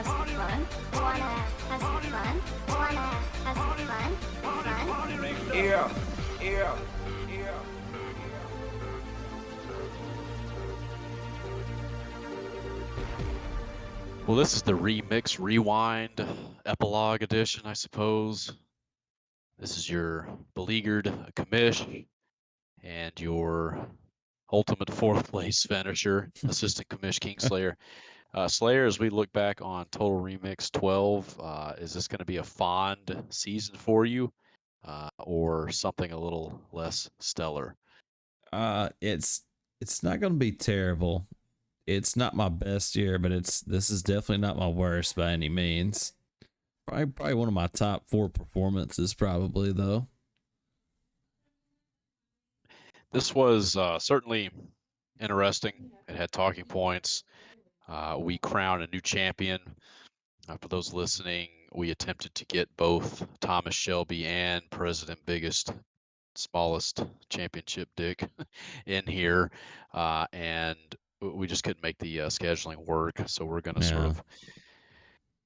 some fun? Wanna have some fun? Wanna have some fun? Fun? Yeah, yeah, yeah. Well, this is the remix, rewind, epilogue edition, I suppose. This is your beleaguered commish and your ultimate fourth place finisher, assistant commish Kingslayer. Slayer, as we look back on Total Remix 12, is this going to be a fond season for you or something a little less stellar? It's not going to be terrible. It's not my best year, but this is definitely not my worst by any means. Probably one of my top 4 performances, probably though. This was certainly interesting. It had talking points. We crowned a new champion. For those listening, we attempted to get both Thomas Shelby and President Biggest, Smallest Championship Dick in here, and we just couldn't make the scheduling work. So we're going to sort of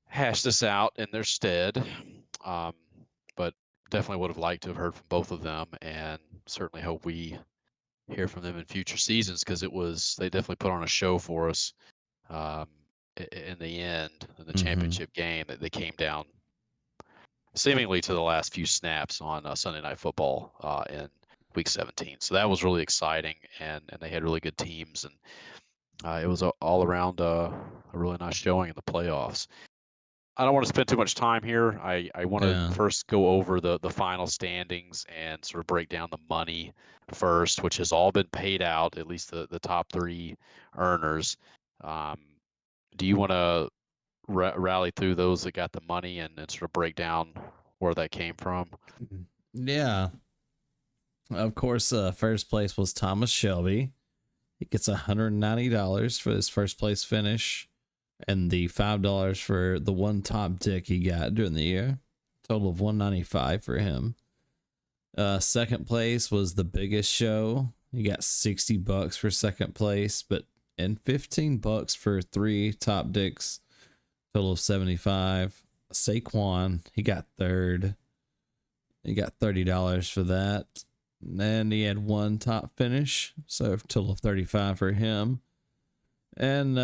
hash this out in their stead. But definitely would have liked to have heard from both of them, and certainly hope we hear from them in future seasons because they definitely put on a show for us. In the end, in the championship game, that they came down seemingly to the last few snaps on Sunday Night Football in Week 17. So that was really exciting, and they had really good teams, and it was all around a really nice showing in the playoffs. I don't want to spend too much time here. I want to first go over the final standings and sort of break down the money first, which has all been paid out, at least the top 3 earners. Do you want to rally through those that got the money and sort of break down where that came from? Yeah. Of course, first place was Thomas Shelby. He gets $190 for his first place finish, and the $5 for the one top dick he got during the year. Total of $195 for him. Second place was the biggest show. He got $60 for second place, and $15 for 3 top dicks. Total of $75. Saquon, he got third. He got $30 for that. And he had 1 top finish, so a total of $35 for him. And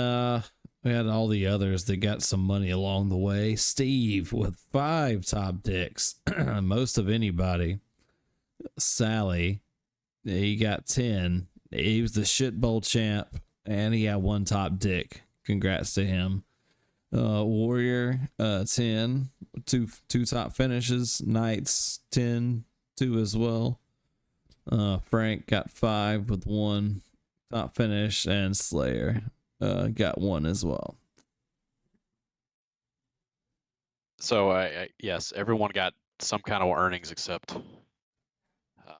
we had all the others that got some money along the way. Steve with 5 top dicks, most of anybody. Sally, he got 10. He was the shit bowl champ, and he had 1 top dick. Congrats to him. Warrior, 10, two top finishes. Knights, 10, 2 as well. Frank got 5 with 1 top finish, and Slayer got 1 as well. So yes, everyone got some kind of earnings except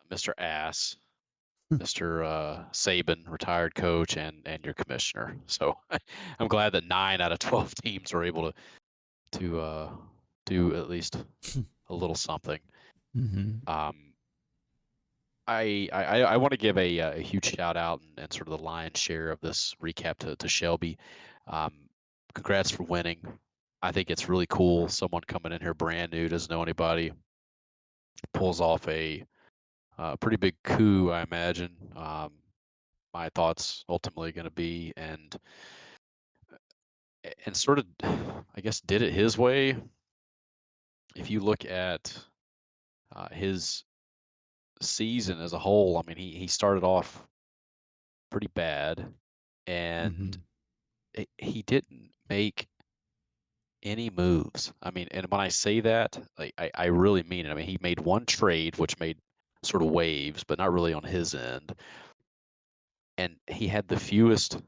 Mr. Ass, Mr. Saban, retired coach, and your commissioner. So I'm glad that 9 out of 12 teams were able to do at least a little something. I want to give a huge shout out and sort of the lion's share of this recap to Shelby. Congrats for winning. I think it's really cool. Someone coming in here brand new, doesn't know anybody, pulls off a pretty big coup, I imagine. My thoughts ultimately going to be and sort of, I guess, did it his way. If you look at his season as a whole, I mean, he started off pretty bad, and he didn't make any moves. I mean, and when I say that, like, I really mean it. I mean, he made 1 trade, which made sort of waves, but not really on his end. And he had the fewest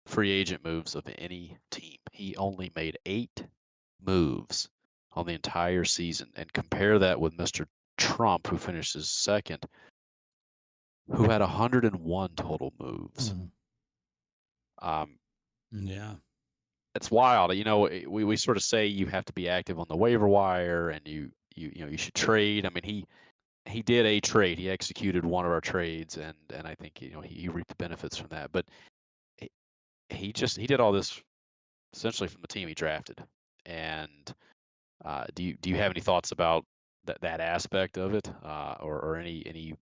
free agent moves of any team. He only made 8 moves on the entire season. And compare that with Mr. Trump, who finishes second, who had 101 total moves. Yeah. It's wild. You know, we sort of say you have to be active on the waiver wire and you should trade. I mean, he did a trade. He executed one of our trades, and I think he reaped the benefits from that. But he did all this essentially from the team he drafted. And do you have any thoughts about that aspect of it, or any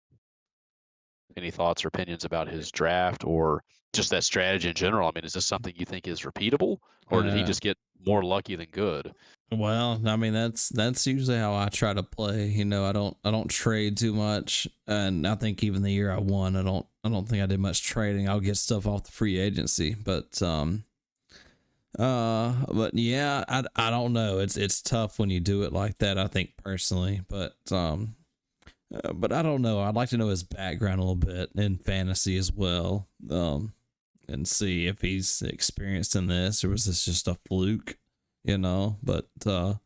thoughts or opinions about his draft or just that strategy in general? I mean, is this something you think is repeatable, or did he Uh, just get more lucky than good? well, I mean that's usually how I try to play. You know, I don't trade too much, and I think even the year I won, I don't think I did much trading. I'll get stuff off the free agency, but yeah, I don't know. It's tough when you do it like that, I think personally, but I don't know. I'd like to know his background a little bit in fantasy as well, and see if he's experienced in this or was this just a fluke, you know. But I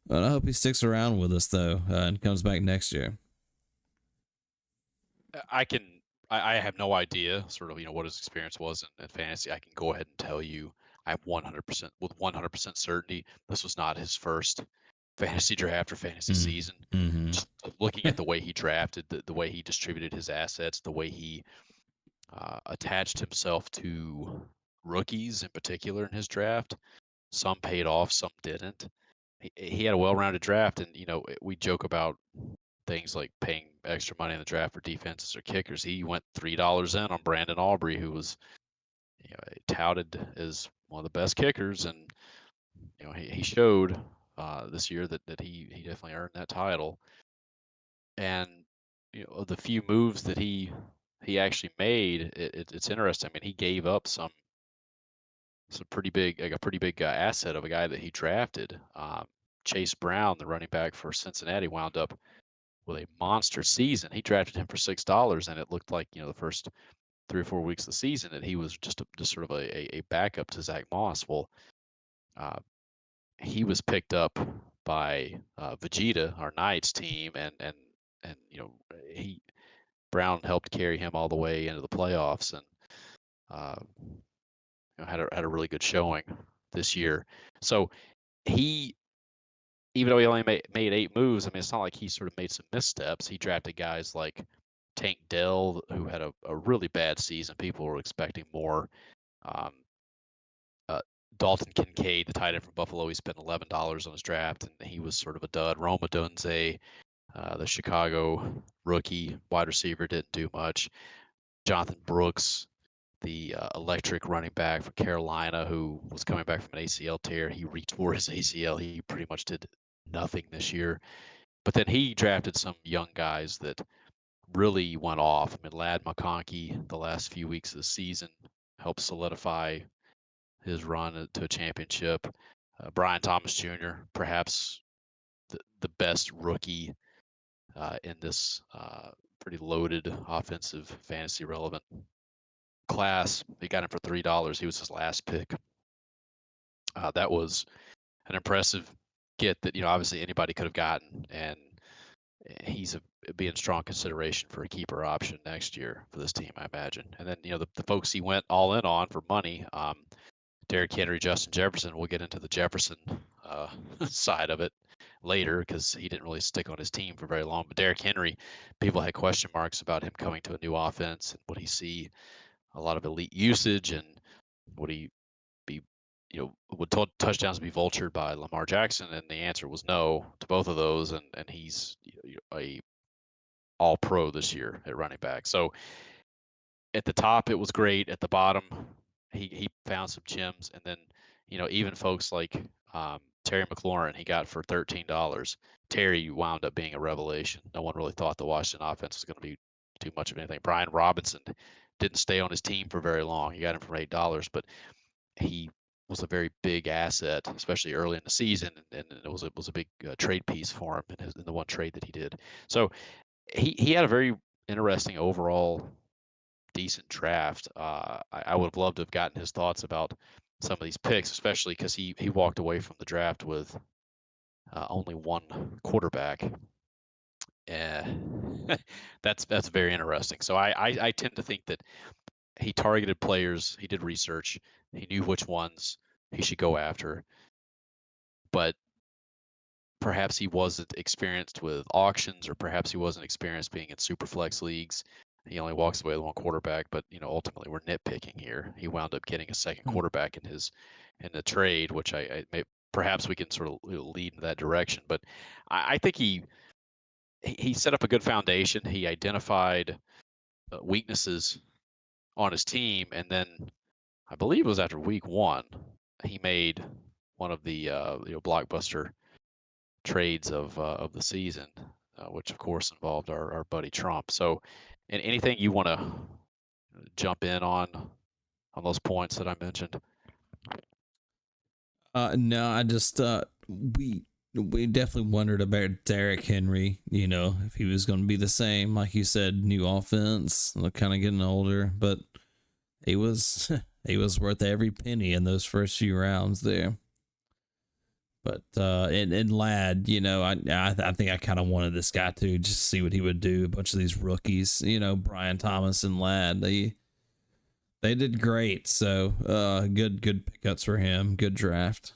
hope he sticks around with us though, and comes back next year. I have no idea sort of, what his experience was in fantasy. I can go ahead and tell you I'm 100% with 100% certainty this was not his first fantasy draft or fantasy season. Mm-hmm. Just looking at the way he drafted, the way he distributed his assets, the way he attached himself to rookies in particular in his draft. Some paid off, some didn't. He had a well-rounded draft, and we joke about things like paying extra money in the draft for defenses or kickers. He went $3 in on Brandon Aubrey, who was touted as one of the best kickers, and he showed this year that he definitely earned that title. And the few moves that he actually made, it's interesting. I mean, he gave up some pretty big, like a pretty big asset of a guy that he drafted. Chase Brown, the running back for Cincinnati, wound up with a monster season. He drafted him for $6, and it looked like the first 3 or 4 weeks of the season that he was just sort of a backup to Zach Moss. Well, uh, he was picked up by Vegeta, our Knights team, and he Brown helped carry him all the way into the playoffs, and uh, had a really good showing this year. So he, even though he only made 8 moves, I mean, it's not like he sort of made some missteps. He drafted guys like Tank Dell, who had a really bad season. People were expecting more. Um, uh, Dalton Kincaid, the tight end from Buffalo, he spent $11 on his draft, and he was sort of a dud. Roma Dunze, the Chicago rookie wide receiver, didn't do much. Jonathan Brooks, the electric running back for Carolina, who was coming back from an ACL tear. He retore his ACL. He pretty much did nothing this year. But then he drafted some young guys that really went off. I mean, Lad McConkey, the last few weeks of the season, helped solidify his run to a championship. Brian Thomas Jr., perhaps the best rookie in this pretty loaded offensive fantasy relevant class. He got him for $3. He was his last pick. That was an impressive get that obviously anybody could have gotten, and he's being strong consideration for a keeper option next year for this team, I imagine. And then the folks he went all in on for money, Derrick Henry, Justin Jefferson. We'll get into the Jefferson side of it later because he didn't really stick on his team for very long. But Derrick Henry, people had question marks about him coming to a new offense, and would he see a lot of elite usage, and would he be, would touchdowns be vultured by Lamar Jackson? And the answer was no to both of those, and he's a all pro this year at running back. So at the top, it was great. At the bottom, he found some gems, and then even folks like Terry McLaurin, he got for $13. Terry wound up being a revelation. No one really thought the Washington offense was going to be too much of anything. Brian Robinson didn't stay on his team for very long. He got him for $8, but he was a very big asset, especially early in the season, and it was a big trade piece for him in the one trade that he did. So he had a very interesting overall decent draft. I would have loved to have gotten his thoughts about some of these picks, especially because he walked away from the draft with only one quarterback. That's very interesting. So I tend to think that he targeted players, he did research, he knew which ones he should go after, but perhaps he wasn't experienced with auctions, or perhaps he wasn't experienced being in super flex leagues. He only walks away with one quarterback, but ultimately we're nitpicking here. He wound up getting a second quarterback in the trade, which I perhaps we can sort of lead in that direction. But I think he set up a good foundation. He identified weaknesses on his team, and then I believe it was after week 1 he made one of the blockbuster trades of the season, which of course involved our buddy Trump. So, and anything you want to jump in on those points that I mentioned? No, I just we definitely wondered about Derrick Henry. You know, if he was going to be the same, like you said, new offense, kind of getting older, but he was he was worth every penny in those first few rounds there. But and Ladd, you know, I think I kind of wanted this guy to just see what he would do. A bunch of these rookies, you know, Brian Thomas and Ladd, they did great. So good pickups for him. Good draft.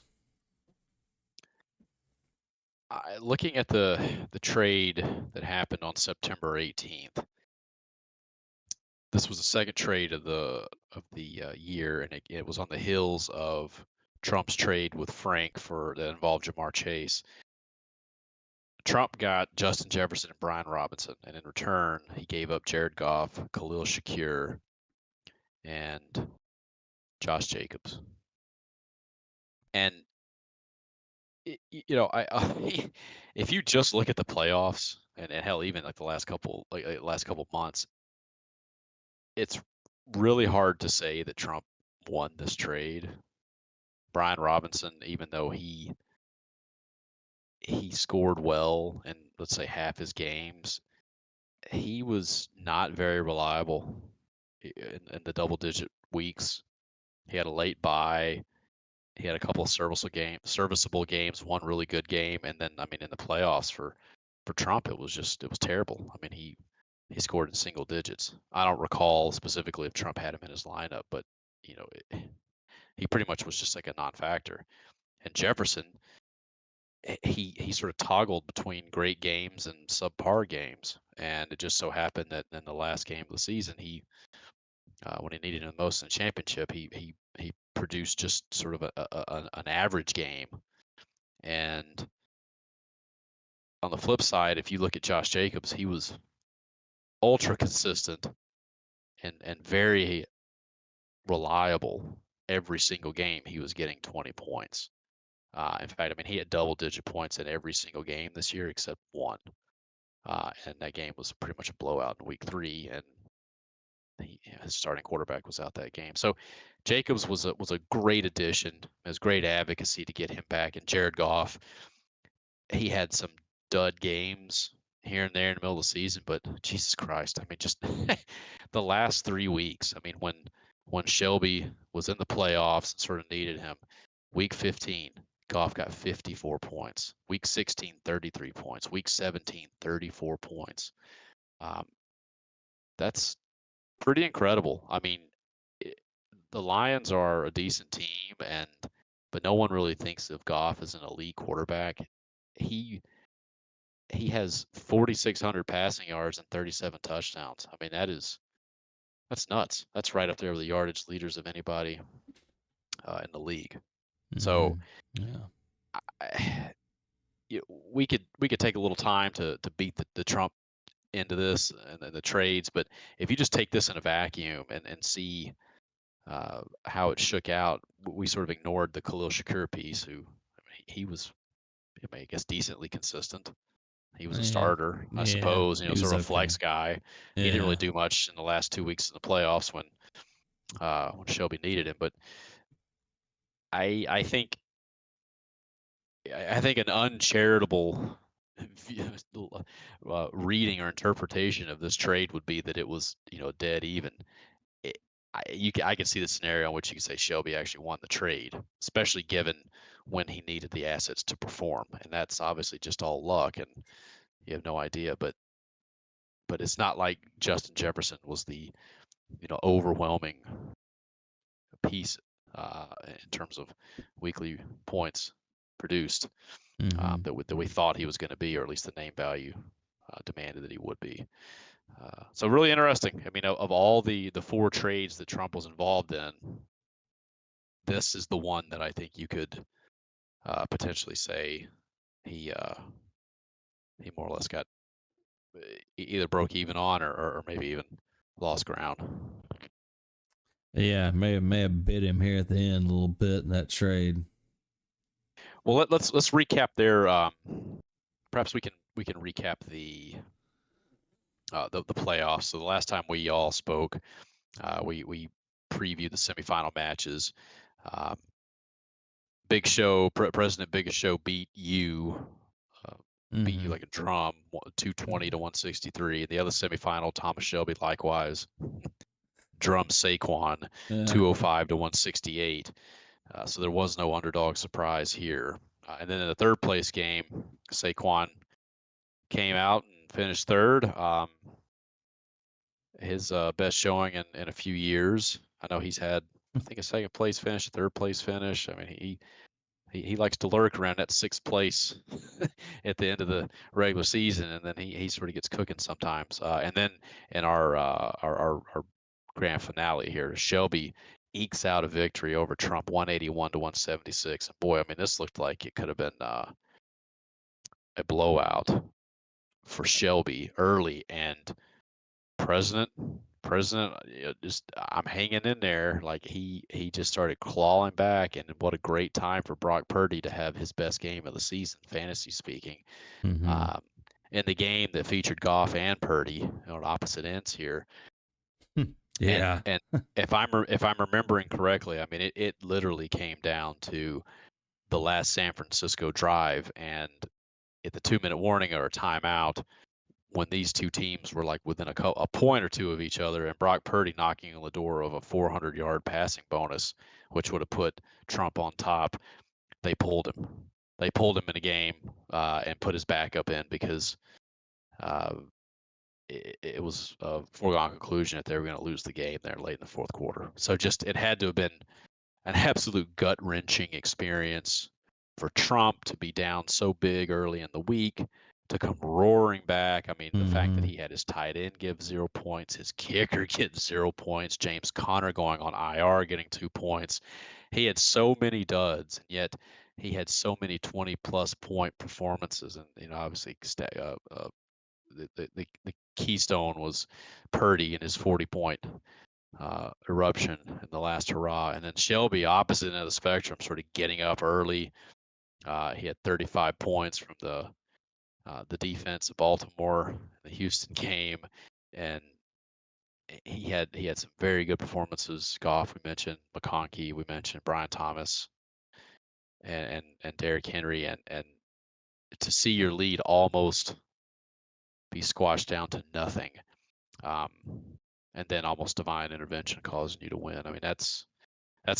Looking at the trade that happened on September 18th, this was the second trade of the year, and it was on the heels of Trump's trade with Frank that involved Jamar Chase. Trump got Justin Jefferson and Brian Robinson, and in return, he gave up Jared Goff, Khalil Shakir, and Josh Jacobs. And you know, if you just look at the playoffs and hell, even like the last couple months, it's really hard to say that Trump won this trade. Brian Robinson, even though he scored well in, let's say, half his games, he was not very reliable in the double-digit weeks. He had a late bye. He had a couple of serviceable games, one really good game, and then I mean in the playoffs for Trump, it was terrible. I mean he scored in single digits. I don't recall specifically if Trump had him in his lineup, but you know he pretty much was just like a non-factor. And Jefferson, he sort of toggled between great games and subpar games, and it just so happened that in the last game of the season, when he needed him the most in the championship, he produced just sort of an average game. And on the flip side, if you look at Josh Jacobs, he was ultra consistent and very reliable. Every single game, he was getting 20 points. In fact, I mean, he had double-digit points in every single game this year except one. And that game was pretty much a blowout in week 3, and his starting quarterback was out that game. So Jacobs was a great addition. It was great advocacy to get him back. And Jared Goff, he had some dud games here and there in the middle of the season, but Jesus Christ, I mean, just the last 3 weeks. I mean, when Shelby was in the playoffs and sort of needed him, week 15, Goff got 54 points. Week 16, 33 points. Week 17, 34 points. That's pretty incredible. I mean, the Lions are a decent team, but no one really thinks of Goff as an elite quarterback. He has 4,600 passing yards and 37 touchdowns. I mean, that's nuts. That's right up there with the yardage leaders of anybody in the league. Mm-hmm. So, yeah, we could take a little time to beat the Trump into this and the trades, but if you just take this in a vacuum and see how it shook out, we sort of ignored the Khalil Shakir piece, who he was, I guess, decently consistent. He was a starter, I suppose, he sort was of a okay. flex guy. He didn't really do much in the last 2 weeks in the playoffs when Shelby needed him. But I think an uncharitable reading or interpretation of this trade would be that it was dead even. I can see the scenario in which you could say Shelby actually won the trade, especially given when he needed the assets to perform, and that's obviously just all luck, and you have no idea. But it's not like Justin Jefferson was the overwhelming piece in terms of weekly points produced that we thought he was going to be, or at least the name value demanded that he would be. So really interesting. I mean, of all the 4 trades that Trump was involved in, this is the one that I think you could potentially say he more or less got either broke even on or maybe even lost ground. Yeah, may have bit him here at the end a little bit in that trade. Well, let's recap there. Perhaps we can recap the playoffs. So the last time we all spoke, we previewed the semifinal matches. Um, Big Show, President Biggest Show beat you. Beat you like a drum, 220 to 163. The other semifinal, Thomas Shelby likewise drum Saquon, 205 to 168. So there was no underdog surprise here. And then in the third place game, Saquon came out and finished third. His best showing in a few years. I know he's had, I think, a second place finish, a third place finish. I mean, he likes to lurk around that sixth place at the end of the regular season, and then he sort of gets cooking sometimes. And then in our grand finale here, Shelby ekes out a victory over Trump, 181 to 176. And boy, I mean, this looked like it could have been a blowout for Shelby early. And President, just I'm hanging in there. Like he just started clawing back, and what a great time for Brock Purdy to have his best game of the season, fantasy speaking. Um, in the game that featured Goff and Purdy on opposite ends here. Yeah. And if I'm remembering correctly, I mean it literally came down to the last San Francisco drive, and at the 2-minute warning or a timeout, when these two teams were like within a point or two of each other, and Brock Purdy knocking on the door of a 400-yard passing bonus, which would have put Trump on top, they pulled him. They pulled him in a game and put his backup in because it was a foregone conclusion that they were going to lose the game there late in the fourth quarter. So just it had to have been an absolute gut-wrenching experience for Trump to be down so big early in the week, to come roaring back. I mean, the fact that he had his tight end give 0 points, his kicker get 0 points, James Conner going on IR getting 2 points. He had so many duds, and yet he had so many 20-plus point performances. And obviously, the keystone was Purdy and his 40-point eruption in the last hurrah. And then Shelby, opposite end of the spectrum, sort of getting up early. He had 35 points from the defense of Baltimore, the Houston game, and he had some very good performances. Goff, we mentioned, McConkey, we mentioned Brian Thomas, and Derrick Henry, and to see your lead almost be squashed down to nothing, and then almost divine intervention causing you to win. I mean, that's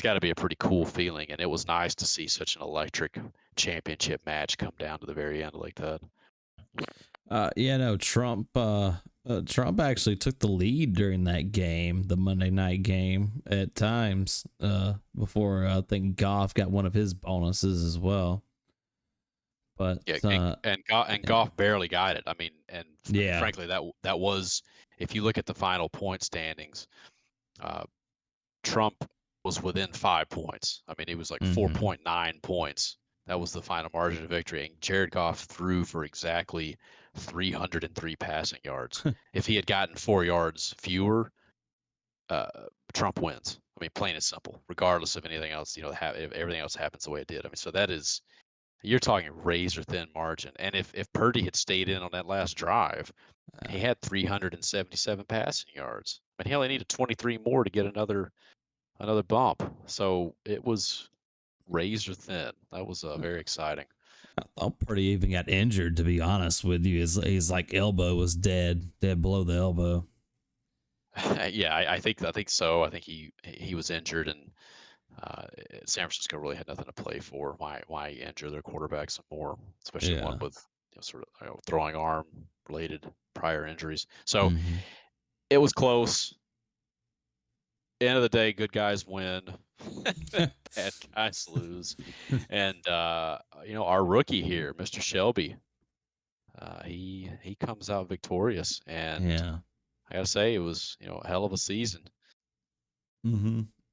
got to be a pretty cool feeling, and it was nice to see such an electric championship match come down to the very end like that. Trump actually took the lead during that game, the Monday night game at times, before I think Goff got one of his bonuses as well. But yeah, and Goff barely got it. I mean, and yeah, frankly, that was, if you look at the final point standings, Trump was within 5 points. I mean, he was like 4.9 points. That was the final margin of victory. And Jared Goff threw for exactly 303 passing yards. If he had gotten 4 yards fewer, Trump wins. I mean, plain and simple, regardless of anything else, if everything else happens the way it did. I mean, so that is, you're talking razor thin margin. And if Purdy had stayed in on that last drive, he had 377 passing yards. I mean, he only needed 23 more to get another bump. So it was razor thin. That was very exciting. I thought Purdy even got injured, to be honest with you. His like elbow was dead below the elbow. Yeah, I think so. I think he was injured, and San Francisco really had nothing to play for. Why injure their quarterback some more, especially one with sort of throwing arm related prior injuries. So it was close. End of the day, good guys win, bad guys lose, and our rookie here, Mr. Shelby, he comes out victorious, and I gotta say it was a hell of a season.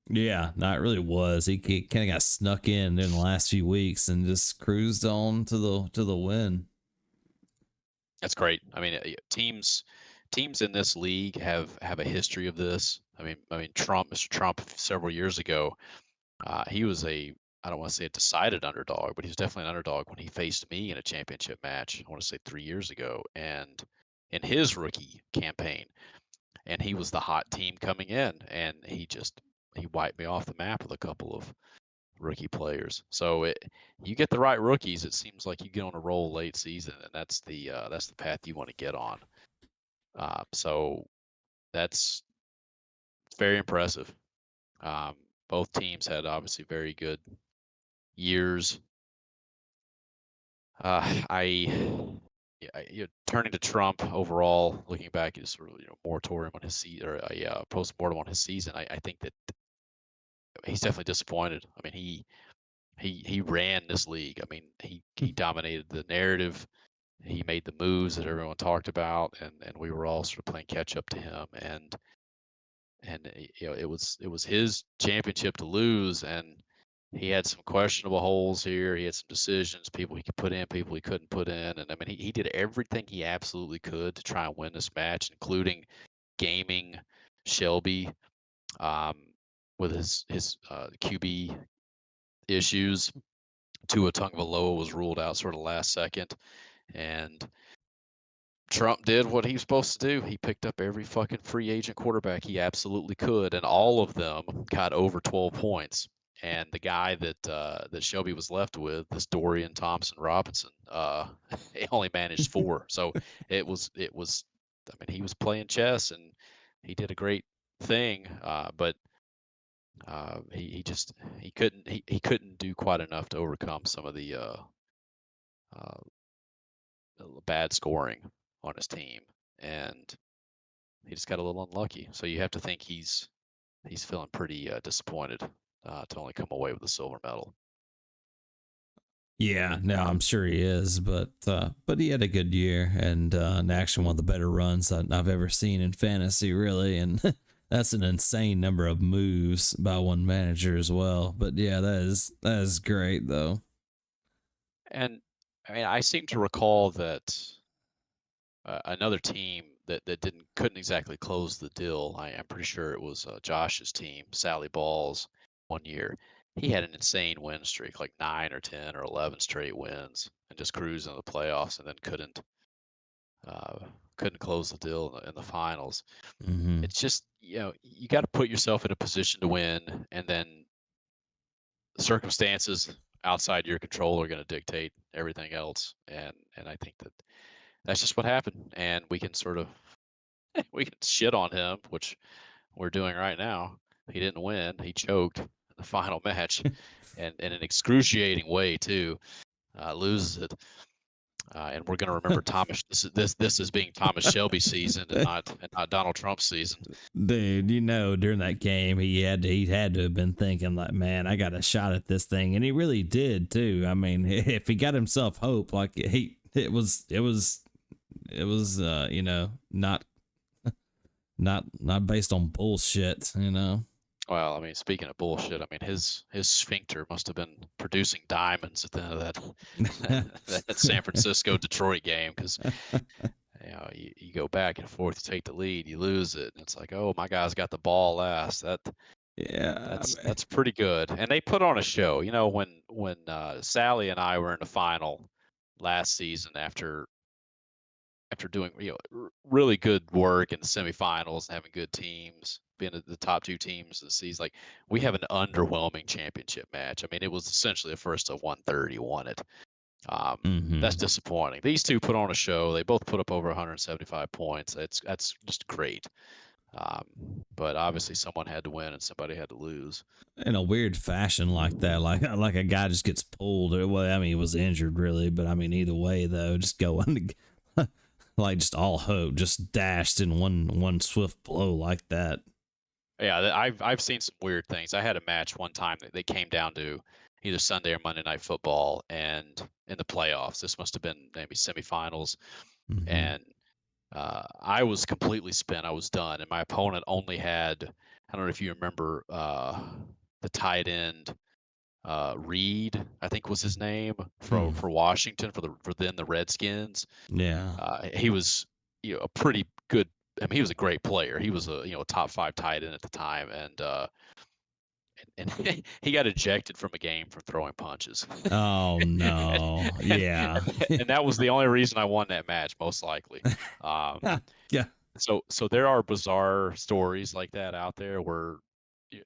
Yeah, no, it really was. He kind of got snuck in the last few weeks and just cruised on to the win. That's great. I mean, teams in this league have a history of this. I mean, Mr. Trump, several years ago, he was I don't want to say a decided underdog, but he was definitely an underdog when he faced me in a championship match. I want to say 3 years ago, and in his rookie campaign, and he was the hot team coming in, and he wiped me off the map with a couple of rookie players. So you get the right rookies, it seems like you get on a roll late season, and that's the path you want to get on. So that's very impressive. Both teams had obviously very good years. Turning to Trump overall, looking back, is sort of moratorium on his season, or a post-mortem on his season. I think that he's definitely disappointed. I mean, he ran this league. I mean, he dominated the narrative. He made the moves that everyone talked about, and we were all sort of playing catch up to him. And it was his championship to lose, and he had some questionable holes here. He had some decisions, people he could put in, people he couldn't put in, and I mean he did everything he absolutely could to try and win this match, including gaming Shelby um, with his QB issues. Tua Tagovailoa was ruled out sort of last second, and Trump did what he was supposed to do. He picked up every fucking free agent quarterback he absolutely could, and all of them got over 12 points. And the guy that Shelby was left with, this Dorian Thompson Robinson, he only managed 4. So it was. I mean, he was playing chess, and he did a great thing. But he couldn't do quite enough to overcome some of uh, bad scoring on his team, and he just got a little unlucky. So you have to think he's feeling pretty disappointed to only come away with a silver medal. Yeah, no, I'm sure he is, but he had a good year and actually one of the better runs that I've ever seen in fantasy, really, and that's an insane number of moves by one manager as well. But yeah, that is great though. And I mean, I seem to recall that another team that couldn't exactly close the deal. I'm pretty sure it was Josh's team, Sally Balls, one year. He had an insane win streak, like 9 or 10 or 11 straight wins, and just cruising in the playoffs, and then couldn't close the deal in the finals. Mm-hmm. It's just you got to put yourself in a position to win, and then circumstances outside your control are going to dictate everything else. And I think that's just what happened, and we can sort of we can shit on him, which we're doing right now. He didn't win. He choked in the final match, and in an excruciating way too. Loses it, and we're going to remember Thomas. This is being Thomas Shelby's season, and not Donald Trump's season. Dude, during that game, he had to have been thinking like, man, I got a shot at this thing, and he really did too. I mean, if he got himself hope, like it was not based on bullshit, Well, I mean, speaking of bullshit, I mean his sphincter must have been producing diamonds at the end of that San Francisco Detroit game, because you go back and forth, you take the lead, you lose it, and it's like, oh, my guy's got the ball last. Yeah, That's pretty good, and they put on a show. When Sally and I were in the final last season after doing really good work in the semifinals and having good teams, being the top 2 teams of the season, like we have an underwhelming championship match. I mean, it was essentially a first of 130 won it. That's disappointing. These two put on a show. They both put up over 175 points. That's just great. But obviously someone had to win and somebody had to lose. in a weird fashion like that, like a guy just gets pulled. Well, I mean, he was injured really, but I mean, either way though, just going like just all hope just dashed in one swift blow like that. Yeah, I've seen some weird things. I had a match one time that they came down to either Sunday or Monday Night Football, and in the playoffs, this must have been maybe semifinals, and I was completely spent. I was done, and my opponent only had, I don't know if you remember the tight end Reed, I think was his name for Washington for then the Redskins. Yeah. He was a pretty good. I mean, he was a great player. He was a top 5 tight end at the time, and he got ejected from a game for throwing punches. Oh no. Yeah. And that was the only reason I won that match, most likely. Um, Yeah. so there are bizarre stories like that out there where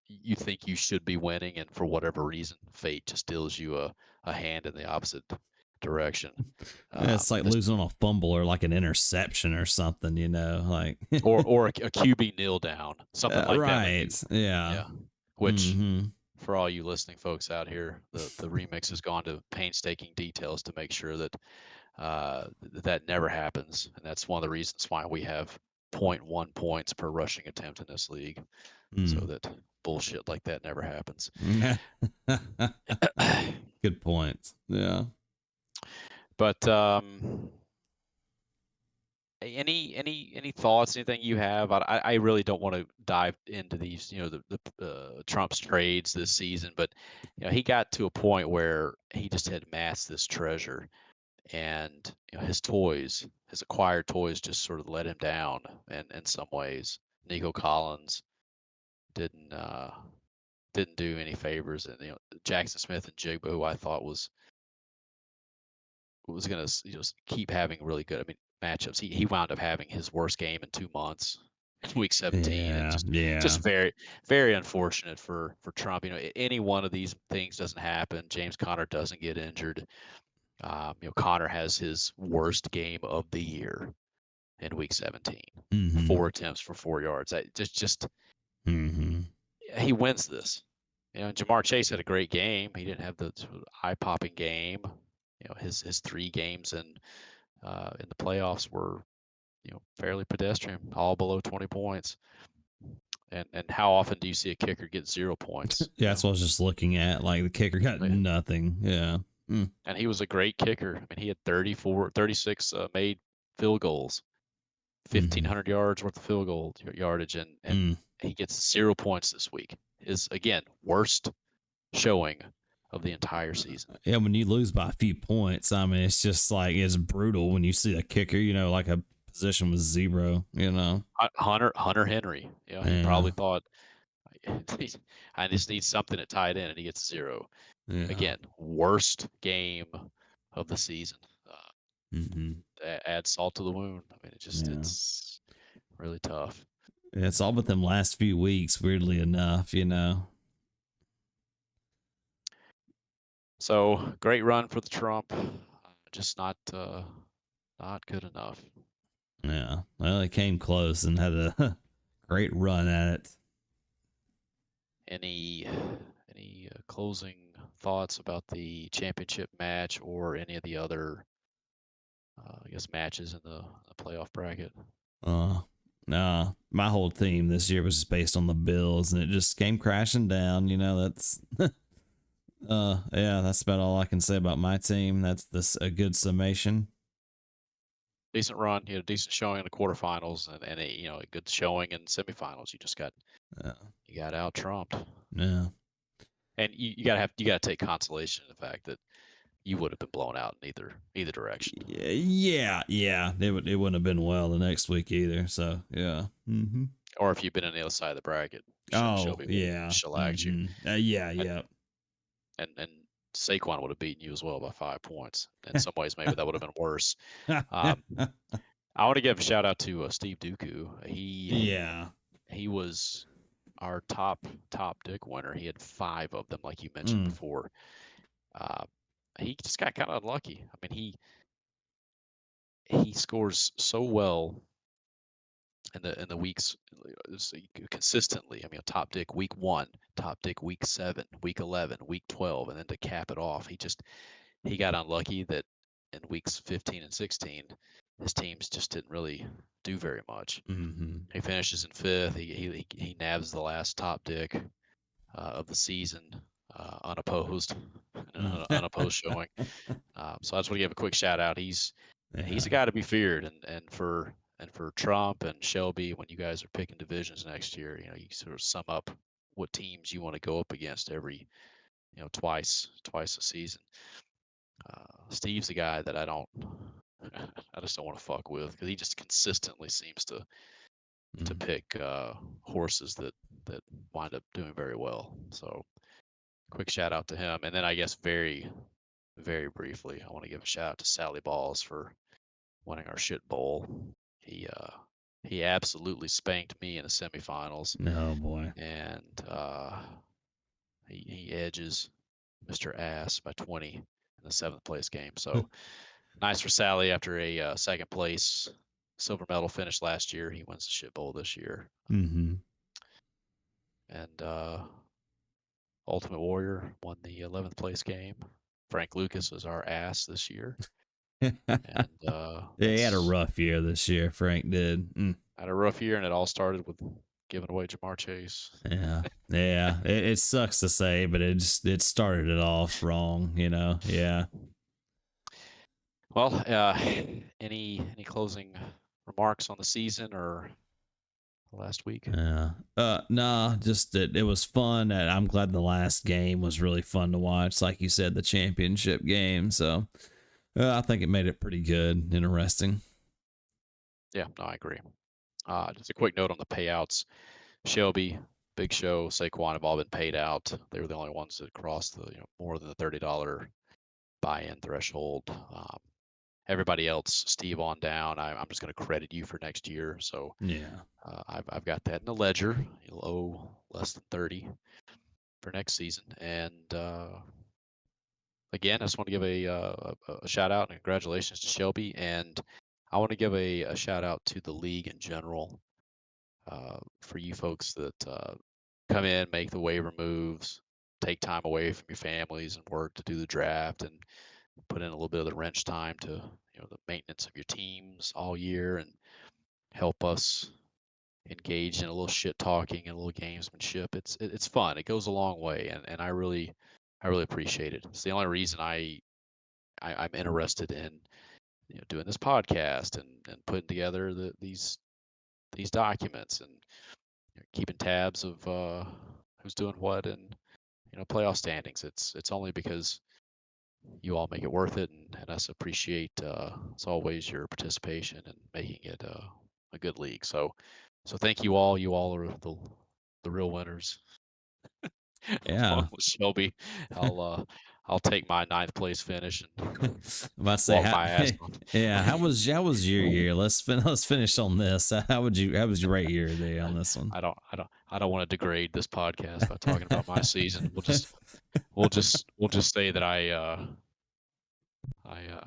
you think you should be winning, and for whatever reason, fate just deals you a hand in the opposite direction. It's like This, losing on a fumble or like an interception or something, like or a QB kneel down, something like that. right. Yeah. Yeah. Which, hmm for all you listening folks out here, the remix has gone to painstaking details to make sure that that never happens, and that's one of the reasons why we have 0.1 points per rushing attempt in this league, so that bullshit like that never happens. Good point. Yeah. But any thoughts, anything you have? I really don't want to dive into these, the Trump's trades this season, but he got to a point where he just had amassed this treasure, and his acquired toys, just sort of let him down, and in some ways, Nico Collins didn't do any favors, and Jackson Smith and Jigba, who I thought was going to keep having really good, I mean, matchups. He wound up having his worst game in 2 months, week 17, and Yeah. just Yeah. very, very unfortunate for Trump. Any one of these things doesn't happen. James Conner doesn't get injured. Conner has his worst game of the year in week 17. 4 attempts for 4 yards. He wins this. Jamar Chase had a great game. He didn't have the sort of eye-popping game. His 3 games in the playoffs were fairly pedestrian, all below 20 points. And how often do you see a kicker get 0 points? Yeah, that's what I was just looking at. Like the kicker got nothing. Yeah. And he was a great kicker. I mean, he had 36 made field goals, 1,500 yards worth of field goal yardage, and he gets 0 points this week. His, again, worst showing of the entire season. Yeah, when you lose by a few points, I mean, it's just like it's brutal when you see a kicker, like a position with 0, Hunter Henry, he probably thought, I just need something at tight end, and he gets 0. Yeah. Again, worst game of the season. Add salt to the wound. I mean, it's really tough. It's all but them last few weeks, weirdly enough, So great run for the Trump, just not good enough. Yeah, well, it came close and had a great run at it. Any closing thoughts about the championship match or any of the other, I guess, matches in the playoff bracket? Nah, my whole team this year was just based on the Bills, and it just came crashing down. That's yeah, that's about all I can say about my team. That's a good summation. Decent run, a decent showing in the quarterfinals, and a good showing in semifinals. You just got out trumped. Yeah, and you gotta take consolation in the fact that you would have been blown out in either direction. Yeah. It wouldn't have been well the next week either. So yeah. Or if you've been on the other side of the bracket. Shellacked you. Yeah. And Saquon would have beaten you as well by 5 points. In some ways, maybe that would have been worse. I want to give a shout out to Steve Duku. He was our top dick winner. He had 5 of them, like you mentioned before. He just got kind of unlucky. I mean, he scores so well in the weeks consistently. I mean, top dick week 1, top dick week 7, week 11, week 12, and then to cap it off, he got unlucky that in weeks 15 and 16, his teams just didn't really do very much. He finishes in 5th. He nabs the last top dick of the season, unopposed, unopposed showing. So I just want to give a quick shout out. He's a guy to be feared, and for And for Trump and Shelby, when you guys are picking divisions next year, you know, you sort of sum up what teams you want to go up against every, you know, twice a season. Steve's the guy that I just don't want to fuck with because he just consistently seems to Mm. pick horses that wind up doing very well. So quick shout out to him, and then I guess very briefly, I want to give a shout out to Sally Balls for winning our shit bowl. He absolutely spanked me in the semifinals, Oh boy. and he edges Mr. Ass by 20 in the 7th place game. So nice for Sally after a second place silver medal finish last year. He wins the shit bowl this year. Mm-hmm. And Ultimate Warrior won the 11th place game. Frank Lucas was our ass this year. And Yeah, he had a rough year this year. Frank did. Had a rough year, and it all started with giving away Jamar Chase. Yeah, yeah. It sucks to say, but it started it off wrong. You know. Yeah. Well, any closing remarks on the season or last week? Yeah. Nah, just that it was fun. And I'm glad the last game was really fun to watch. Like you said, the championship game. So I think it made it pretty good, interesting. Yeah, no, I agree. Just a quick note on the payouts. Shelby, Big Show, Saquon have all been paid out. They were the only ones that crossed the more than the $30 buy-in threshold. Everybody else, Steve on down, I'm just going to credit you for next year. So Yeah. I've got that in the ledger. You'll owe less than 30 for next season. And again, I just want to give a shout out and congratulations to Shelby. And I want to give a shout out to the league in general for you folks that come in, make the waiver moves, take time away from your families and work to do the draft and put in a little bit of the wrench time to the maintenance of your teams all year and help us engage in a little shit talking and a little gamesmanship. It's fun. It goes a long way, and I really appreciate it. It's the only reason I'm interested in doing this podcast and putting together these documents and keeping tabs of who's doing what and playoff standings. It's only because you all make it worth it, and us appreciate as always your participation and making it a good league. So thank you all. You all are the real winners. Yeah. Along with Shelby, I'll take my 9th place finish and I'm about to say, walk my ass on. yeah. How was your year? Let's finish on this. How was your rate year there on this one? I don't want to degrade this podcast by talking about my season. We'll just say that I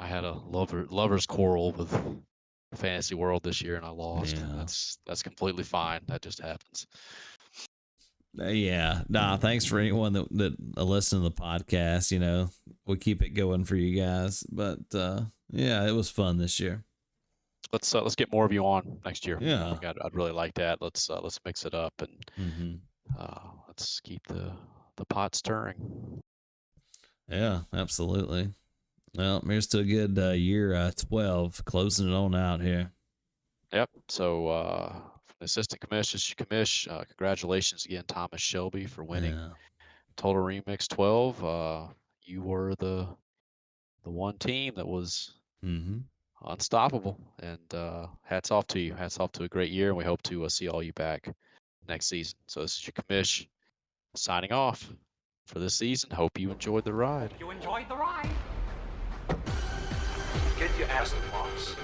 had a lover's quarrel with the fantasy world this year and I lost. Yeah. And that's completely fine. That just happens. Yeah. Nah, thanks for anyone that listen to the podcast. We keep it going for you guys. But yeah, it was fun this year. Let's get more of you on next year. Yeah. I'd really like that. Let's mix it up and let's keep the pot stirring. Yeah, absolutely. Well, here's to a good year 12, closing it on out here. Yep. So from the assistant commish, congratulations again, Thomas Shelby, for winning Total Remix 12. You were the one team that was unstoppable, and hats off to you. Hats off to a great year, and we hope to see all you back next season. So this is your commish signing off for this season. Hope you enjoyed the ride. You enjoyed the ride. Get your ass to Mars.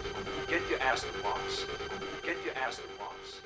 Get your ass to Mars. Get your ass to Mars.